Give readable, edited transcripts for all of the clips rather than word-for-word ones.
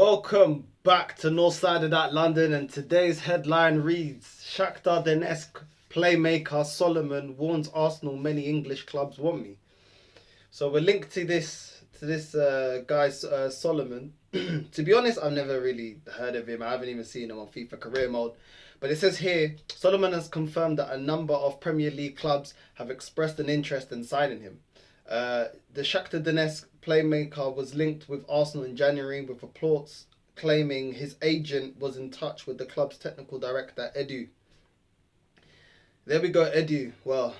Welcome back to North Side of that London, and today's headline reads: Shakhtar Donetsk playmaker Solomon warns Arsenal many English clubs want me. So we're linked to this guy Solomon. To be honest, I've never really heard of him. I haven't even seen him on FIFA career mode. But it says here, Solomon has confirmed that a number of Premier League clubs have expressed an interest in signing him. The Shakhtar Donetsk playmaker was linked with Arsenal in January, with reports claiming his agent was in touch with the club's technical director, Edu. There we go, Edu. Well,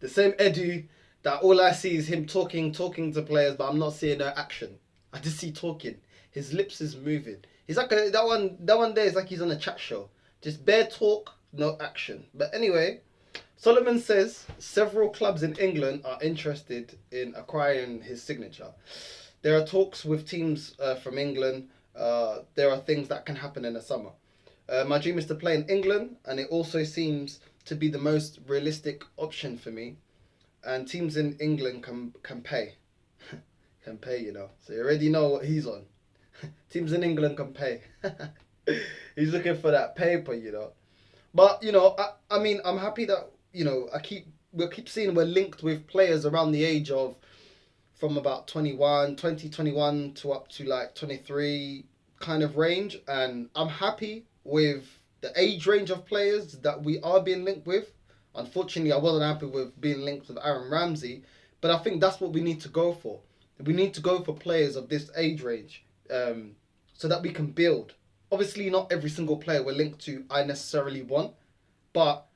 the same Edu that all I see is him talking to players, but I'm not seeing no action. I just see talking. His lips is moving. He's like that one there is like he's on a chat show. Just bare talk, no action. But anyway, Solomon says several clubs in England are interested in acquiring his signature. There are talks with teams from England. There are things that can happen in the summer. My dream is to play in England, and it also seems to be the most realistic option for me. And teams in England can pay. Can pay, you know. So you already know what he's on. Teams in England can pay. He's looking for that paper, you know. But, you know, I mean, I'm happy that, you know, we'll keep seeing we're linked with players around the age of from about 21 to up to like 23 kind of range. And I'm happy with the age range of players that we are being linked with. Unfortunately, I wasn't happy with being linked with Aaron Ramsey, but I think that's what we need to go for. We need to go for players of this age range so that we can build. Obviously, not every single player we're linked to I necessarily want, but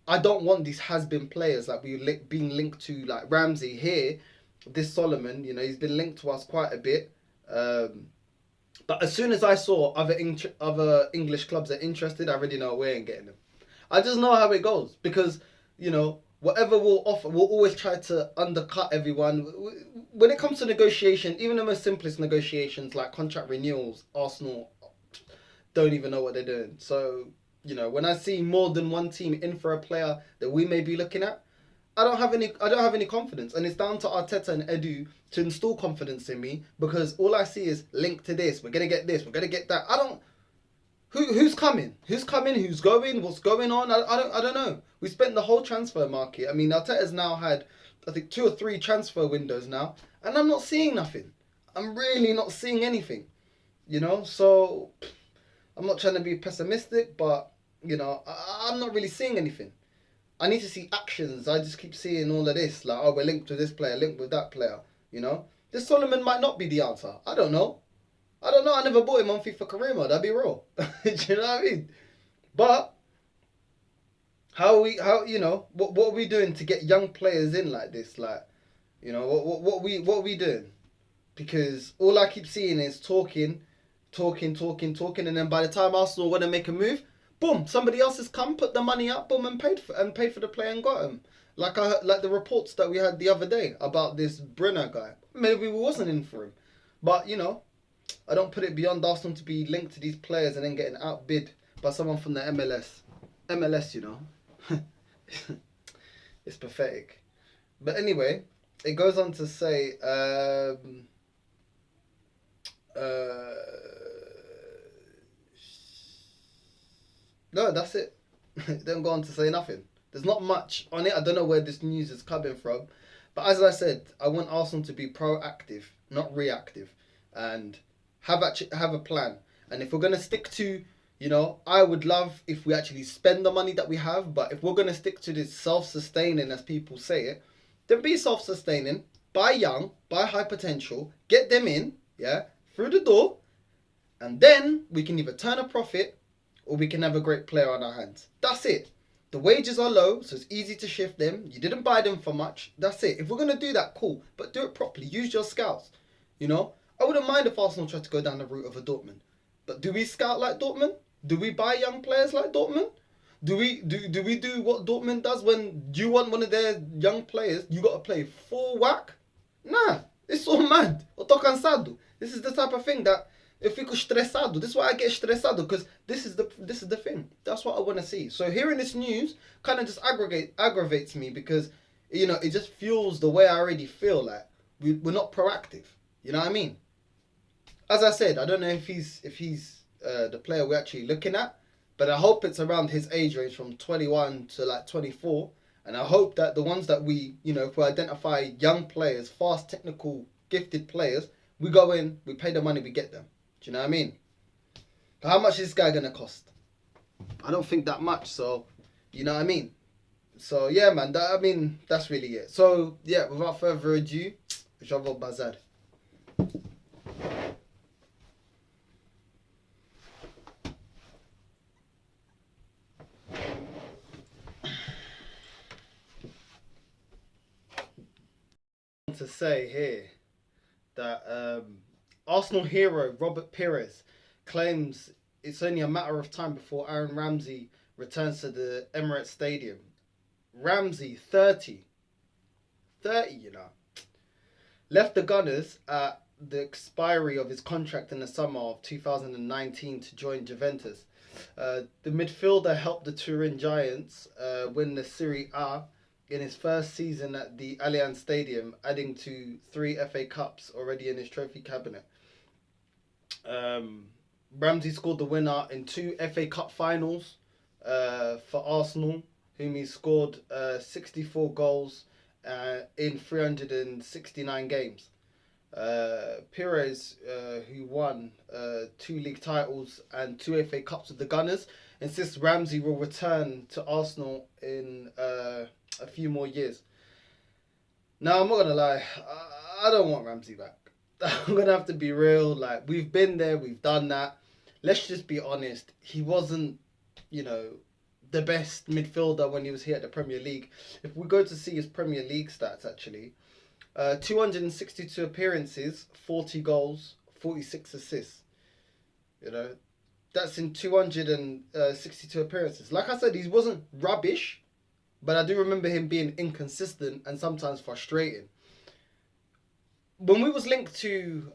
I don't want these has-been players like we've been linked to, like Ramsey here. This Solomon, you know, he's been linked to us quite a bit. But as soon as I saw other English clubs are interested, I already know we ain't getting them. I just know how it goes because, you know, whatever we'll offer, we'll always try to undercut everyone. When it comes to negotiation, even the most simplest negotiations like contract renewals, Arsenal don't even know what they're doing. So, you know, when I see more than one team in for a player that we may be looking at, I don't have any confidence, and it's down to Arteta and Edu to install confidence in me because all I see is link to this. We're gonna get this. We're gonna get that. Who's coming? Who's coming? Who's going? What's going on? I don't know. We spent the whole transfer market. I mean, Arteta's now had, I think, 2 or 3 transfer windows now, and I'm not seeing nothing. I'm really not seeing anything. You know, so I'm not trying to be pessimistic, but you know, I'm not really seeing anything. I need to see actions. I just keep seeing all of this, like, oh, we're linked to this player, linked with that player. You know, this Solomon might not be the answer. I don't know. I never bought him on FIFA career mode. I'd be real. Do you know what I mean? But how you know, what are we doing to get young players in like this? Like, you know, what are we doing? Because all I keep seeing is talking, and then by the time Arsenal want to make a move, boom, somebody else has come, put the money up, boom, and paid for the player and got him. Like the reports that we had the other day about this Brenner guy. Maybe we wasn't in for him, but you know, I don't put it beyond Arsenal to be linked to these players and then getting outbid by someone from the MLS. MLS, you know. It's pathetic. But anyway, it goes on to say, no, that's it. It don't go on to say nothing. There's not much on it. I don't know where this news is coming from. But as I said, I want Arsenal to be proactive, not reactive. And have a plan. And if we're going to stick to, you know, I would love if we actually spend the money that we have. But if we're going to stick to this self-sustaining, as people say it, then be self-sustaining. Buy young, buy high potential. Get them in, yeah, through the door. And then we can either turn a profit or we can have a great player on our hands. That's it. The wages are low, so it's easy to shift them. You didn't buy them for much. That's it. If we're going to do that, cool. But do it properly. Use your scouts. You know, I wouldn't mind if Arsenal tried to go down the route of a Dortmund. But do we scout like Dortmund? Do we buy young players like Dortmund? Do we do what Dortmund does when you want one of their young players? You got to play full whack? Nah, it's all mad. Eu tô cansado. This is the type of thing that eu fico estressado. This is why I get estressado, because this is the thing. That's what I want to see. So hearing this news kind of just aggravates me because, you know, it just fuels the way I already feel. Like we're not proactive. You know what I mean? as I said, I don't know if he's the player we're actually looking at, but I hope it's around his age range from 21 to like 24. And I hope that the ones that we, if we identify young players, fast, technical, gifted players, we go in, we pay the money, we get them. Do you know what I mean? How much is this guy going to cost? I don't think that much, so, you know what I mean? So, yeah, man, that's really it. So, yeah, without further ado, J'envoie Bazar. To say here that Arsenal hero Robert Pires claims it's only a matter of time before Aaron Ramsey returns to the Emirates Stadium. Ramsey, 30, left the Gunners at the expiry of his contract in the summer of 2019 to join Juventus. The midfielder helped the Turin Giants win the Serie A in his first season at the Allianz Stadium, adding to 3 FA Cups already in his trophy cabinet. Ramsey scored the winner in 2 FA Cup finals for Arsenal, whom he scored 64 goals in 369 games. Pires, who won 2 league titles and 2 FA Cups with the Gunners, insists Ramsey will return to Arsenal in a few more years. Now, I'm not gonna lie, I don't want Ramsey back. I'm gonna have to be real. Like, we've been there, we've done that. Let's just be honest. He wasn't, the best midfielder when he was here at the Premier League. If we go to see his Premier League stats, actually, 262 appearances, 40 goals, 46 assists. That's in 262 appearances. Like I said, he wasn't rubbish, but I do remember him being inconsistent and sometimes frustrating. When we was linked to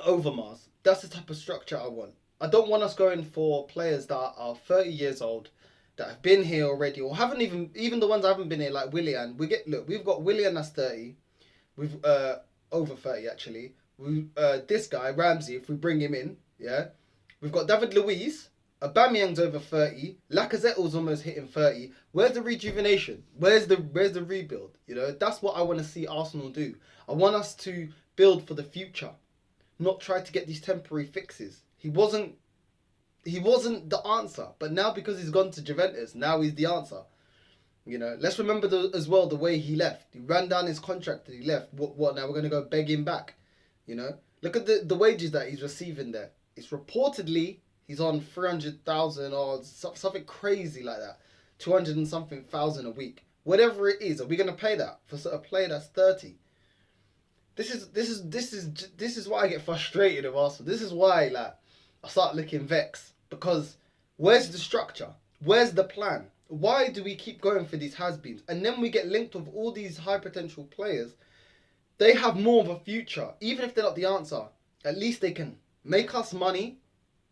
Overmars, that's the type of structure I want. I don't want us going for players that are 30 years old, that have been here already, or haven't even the ones that haven't been here, like Willian. We've got Willian that's 30, we've over 30 actually. This guy Ramsey, if we bring him in, yeah, we've got David Luiz. Aubameyang's over 30. Lacazette's almost hitting 30. Where's the rejuvenation? Where's the rebuild? That's what I want to see Arsenal do. I want us to build for the future, not try to get these temporary fixes. He wasn't the answer, but now because he's gone to Juventus, now he's the answer. Let's remember as well the way he left. He ran down his contract and he left. What now? We're going to go beg him back. Look at the wages that he's receiving there. It's reportedly he's on 300,000 or something crazy like that, 200 and something thousand a week. Whatever it is, are we going to pay that for a player that's 30? This is why I get frustrated with Arsenal. This is why I start looking vexed, because where's the structure? Where's the plan? Why do we keep going for these has-beens? And then we get linked with all these high potential players. They have more of a future. Even if they're not the answer, at least they can make us money,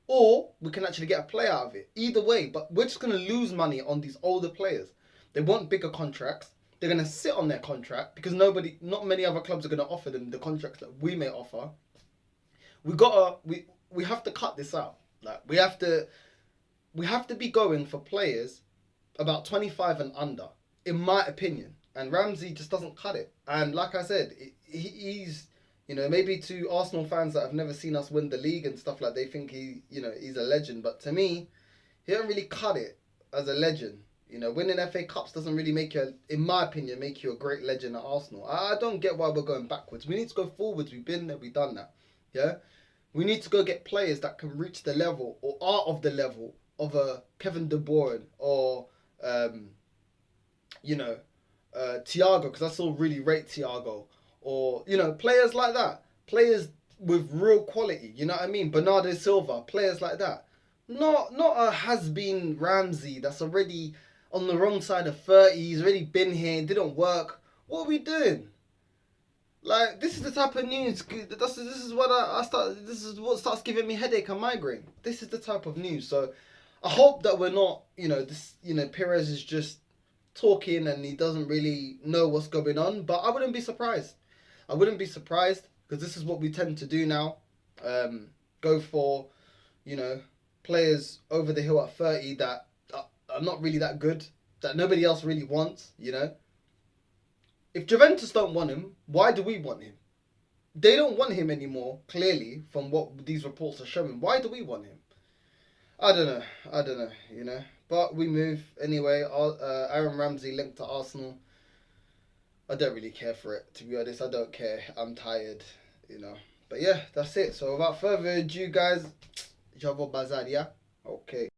or we can actually get a play out of it. Either way, but we're just going to lose money on these older players. They want bigger contracts. They're going to sit on their contract because not many other clubs are going to offer them the contracts that we may offer. We have to cut this out. We have to be going for players about 25 and under, in my opinion. And Ramsey just doesn't cut it. And like I said, he's, maybe to Arsenal fans that have never seen us win the league and stuff, they think he's a legend. But to me, he don't really cut it as a legend. Winning FA Cups doesn't really make you, in my opinion, make you a great legend at Arsenal. I don't get why we're going backwards. We need to go forwards. We've been there, we've done that. Yeah? We need to go get players that can reach the level or are of the level of a Kevin De Bruyne or, Thiago, because I still really rate Thiago. Or, players like that. Players with real quality, you know what I mean? Bernardo Silva, players like that. Not a has-been Ramsey that's already on the wrong side of 30. He's already been here, didn't work. What are we doing? This is the type of news. This is what starts giving me headache and migraine. This is the type of news. So I hope that we're not, Pires is just talking and he doesn't really know what's going on. But I wouldn't be surprised. I wouldn't be surprised because this is what we tend to do now. go for, you know, players over the hill at 30 that are not really that good, that nobody else really wants, you know. If Juventus don't want him, why do we want him? They don't want him anymore, clearly, from what these reports are showing. Why do we want him? I don't know, you know. But we move anyway. Aaron Ramsey linked to Arsenal. I don't really care for it, to be honest. I don't care. I'm tired, you know. But yeah, that's it. So without further ado, guys, Javo Bazar, yeah? Okay.